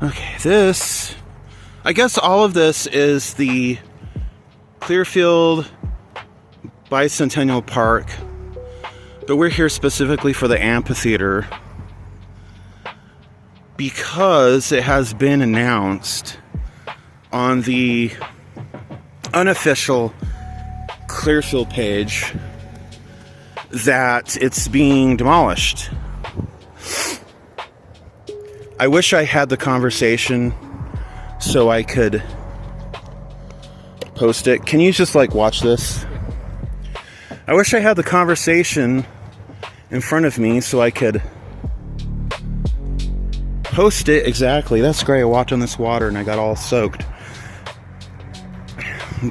Okay, this, I guess all of this is the Clearfield Bicentennial Park, but we're here specifically for the amphitheater because it has been announced on the unofficial Clearfield page that it's being demolished. I wish I had the conversation so I could post it. Can you just watch this? I wish I had the conversation in front of me so I could post it. Exactly. That's great. I walked on this water and I got all soaked.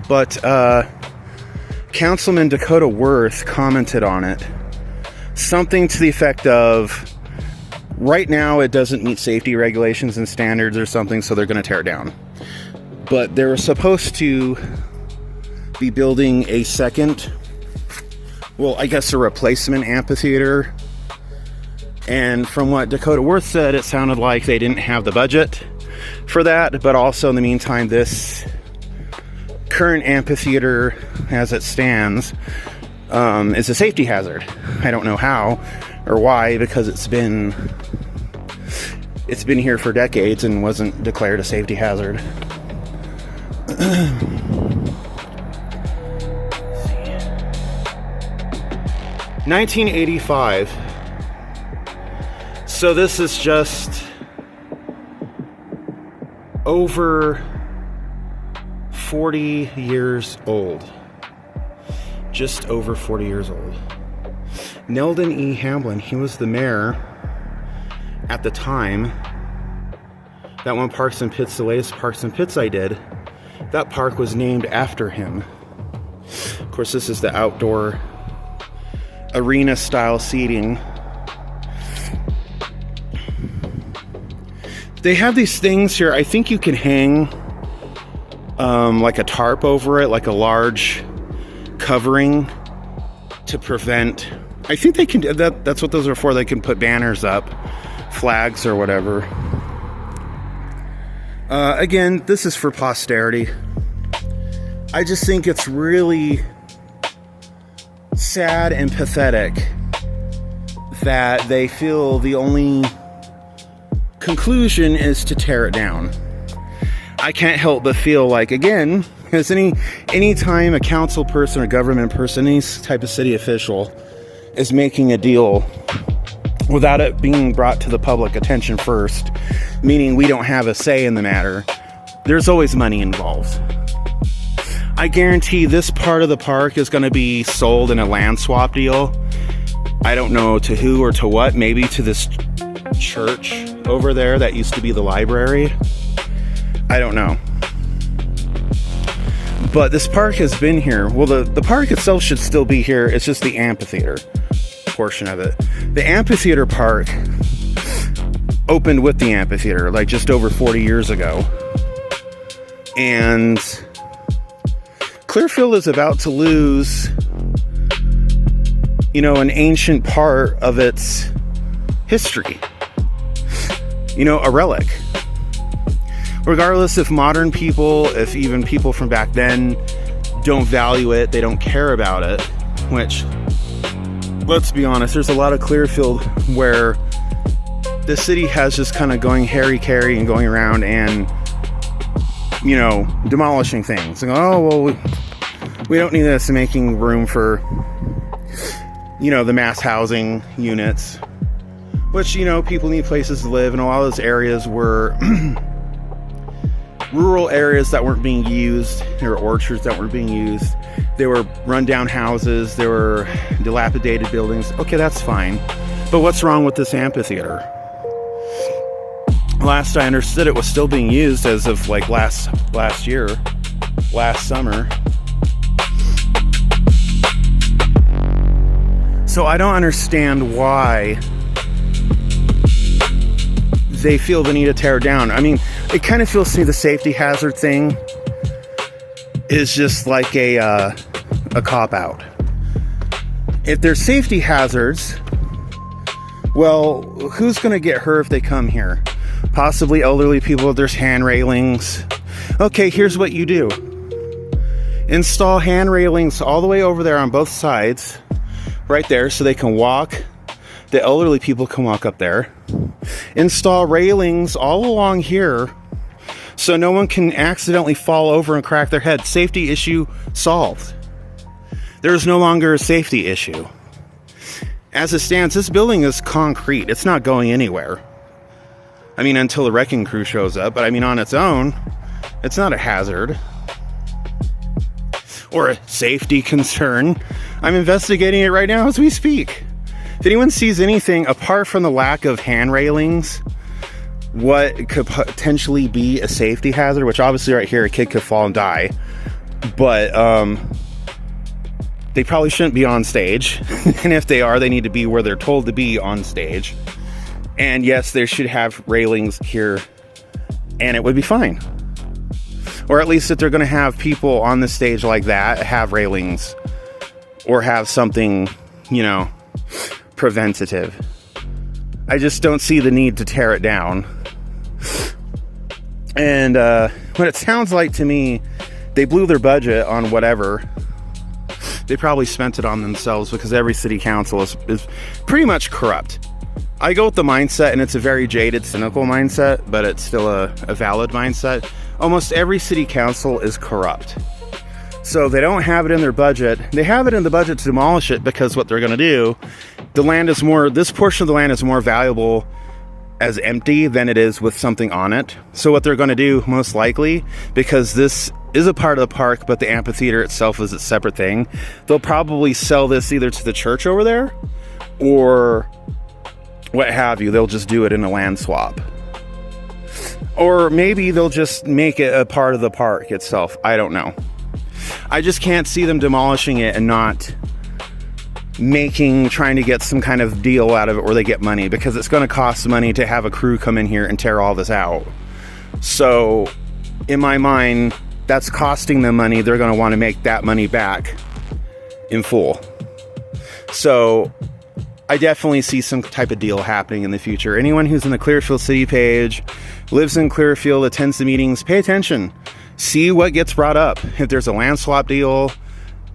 But Councilman Dakota Worth commented on it. Something to the effect of, right now it doesn't meet safety regulations and standards or something, so they're going to tear it down. But they were supposed to be building a second, well, I guess a replacement amphitheater. And from what Dakota Worth said, it sounded like they didn't have the budget for that. But also in the meantime, this current amphitheater as it stands is a safety hazard. I don't know how or why, because it's been here for decades and wasn't declared a safety hazard. 1985. So this is just over 40 years old. Just over 40 years old. Neldon E. Hamblin, he was the mayor at the time. That one Parks and Pits, the latest Parks and Pits I did, that park was named after him. Of course, this is the outdoor arena style seating. They have these things here. I think you can hang like a tarp over it, like a large covering to prevent. I think they can do that. That's what those are for. They can put banners up, flags or whatever. Again, this is for posterity. I just think it's really sad and pathetic that they feel the only conclusion is to tear it down. I can't help but feel like, again, as any time a council person or government person, any type of city official is making a deal without it being brought to the public attention first, meaning we don't have a say in the matter, there's always money involved. I guarantee this part of the park is going to be sold in a land swap deal. I don't know to who or to what, maybe to this church over there that used to be the library. I don't know. But this park has been here. Well, the park itself should still be here. It's just the amphitheater portion of it. The amphitheater park opened with the amphitheater just over 40 years ago. And Clearfield is about to lose, an ancient part of its history. A relic. Regardless if modern people, if even people from back then don't value it, they don't care about it, which, let's be honest, there's a lot of Clearfield where the city has just kind of going hairy-carry and going around and, demolishing things. And we don't need this, and making room for, the mass housing units, which, people need places to live, and a lot of those areas were rural areas that weren't being used. There were orchards that weren't being used. There were rundown houses. There were dilapidated buildings. Okay, that's fine. But what's wrong with this amphitheater? Last I understood, it was still being used as of last summer. So I don't understand why they feel the need to tear it down. I mean, it kind of feels to me the safety hazard thing is just like a cop-out. If there's safety hazards, well, who's going to get hurt if they come here? possibly elderly people. There's hand railings. Okay, here's what you do. Install hand railings all the way over there on both sides, right there, so they can walk. The elderly people can walk up there. Install railings all along here so no one can accidentally fall over and crack their head. Safety issue solved. There is no longer a safety issue. As it stands, this building is concrete. It's not going anywhere. I mean, until the wrecking crew shows up. But I mean, on its own, it's not a hazard or a safety concern. I'm investigating it right now as we speak. If anyone sees anything apart from the lack of hand railings, what could potentially be a safety hazard, which obviously right here, a kid could fall and die, but they probably shouldn't be on stage. And if they are, they need to be where they're told to be on stage. And yes, they should have railings here, and it would be fine. Or at least if they're going to have people on the stage like that, have railings or have something, you know, preventative. I just don't see the need to tear it down. And what it sounds like to me, they blew their budget on whatever. They probably spent it on themselves, because every city council is pretty much corrupt. I go with the mindset, and it's a very jaded, cynical mindset, but it's still a valid mindset. Almost every city council is corrupt. So they don't have it in their budget. They have it in the budget to demolish it, because what they're going to do, this portion of the land is more valuable as empty than it is with something on it. So what they're going to do, most likely, because this is a part of the park, but the amphitheater itself is a separate thing, they'll probably sell this either to the church over there or what have you. They'll just do it in a land swap. Or maybe they'll just make it a part of the park itself. I don't know. I just can't see them demolishing it and not trying to get some kind of deal out of it where they get money, because it's going to cost money to have a crew come in here and tear all this out. So in my mind, that's costing them money. They're going to want to make that money back in full. So I definitely see some type of deal happening in the future. Anyone who's in the Clearfield City page, lives in Clearfield, attends the meetings, pay attention. See what gets brought up. If there's a land swap deal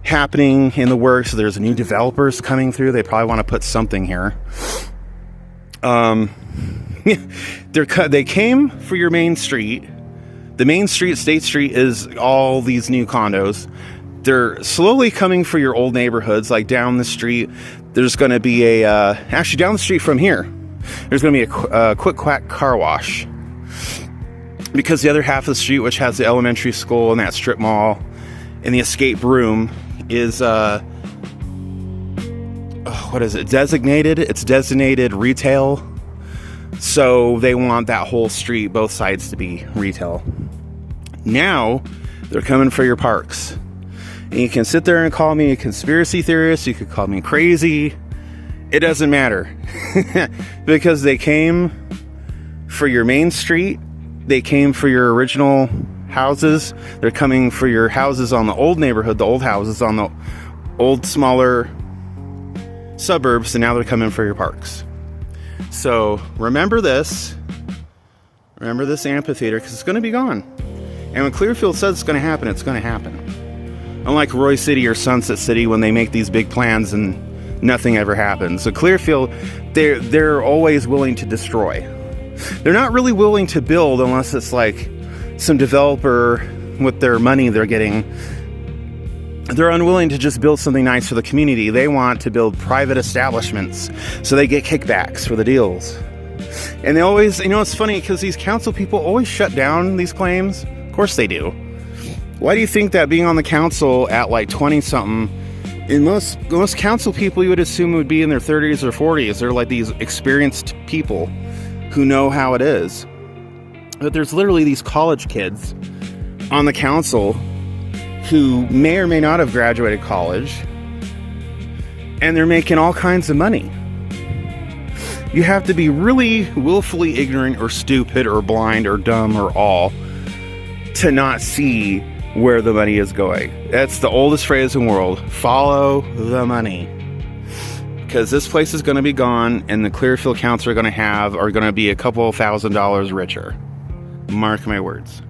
happening in the works, there's new developers coming through, they probably want to put something here. They came for your main street. The main street, State Street, is all these new condos. They're slowly coming for your old neighborhoods, like down the street. There's going to be actually down the street from here, there's going to be a Quick Quack car wash. Because the other half of the street, which has the elementary school and that strip mall and the escape room, is what is it? Designated? It's designated retail. So they want that whole street, both sides, to be retail. Now they're coming for your parks. And you can sit there and call me a conspiracy theorist. You could call me crazy. It doesn't matter. Because they came for your main street. They came for your original houses. They're coming for your houses on the old neighborhood, the old houses on the old, smaller suburbs, and now they're coming for your parks. So remember this. Remember this amphitheater, because it's going to be gone. And when Clearfield says it's going to happen, it's going to happen. Unlike Roy City or Sunset City, when they make these big plans and nothing ever happens. So Clearfield, they're always willing to destroy. They're not really willing to build unless it's like some developer with their money they're getting. They're unwilling to just build something nice for the community. They want to build private establishments so they get kickbacks for the deals. And they always, it's funny because these council people always shut down these claims. Of course they do. Why do you think that being on the council at like 20-something, in most council people you would assume would be in their 30s or 40s. They're like these experienced people who know how it is. But there's literally these college kids on the council who may or may not have graduated college, and they're making all kinds of money. You have to be really willfully ignorant or stupid or blind or dumb or all to not see where the money is going. That's the oldest phrase in the world. Follow the money. because this place is going to be gone, and the Clearfield Council are going to be a couple $1,000s richer. Mark my words.